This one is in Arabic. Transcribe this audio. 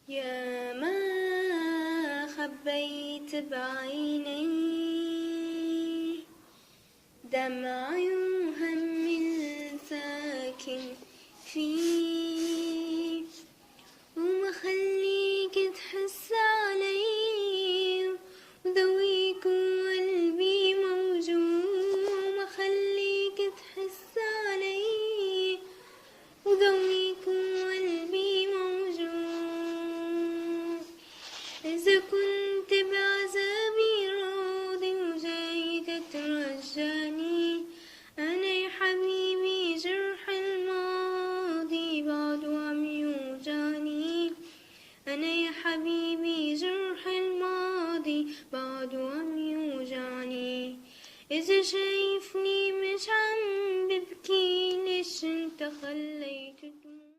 يا ما خبيت بعيني دمع وهم ساكن فيه، وما خليك تحس علي وذويك قلبي موجود، وما خليك تحس علي وذويك قلبي موجود. إذا كنت بعذابي راضي وجاي تترجاني، أنا يا حبيبي جرح الماضي بعده عم يوجعني، أنا يا حبيبي جرح الماضي بعده عم يوجعني. إذا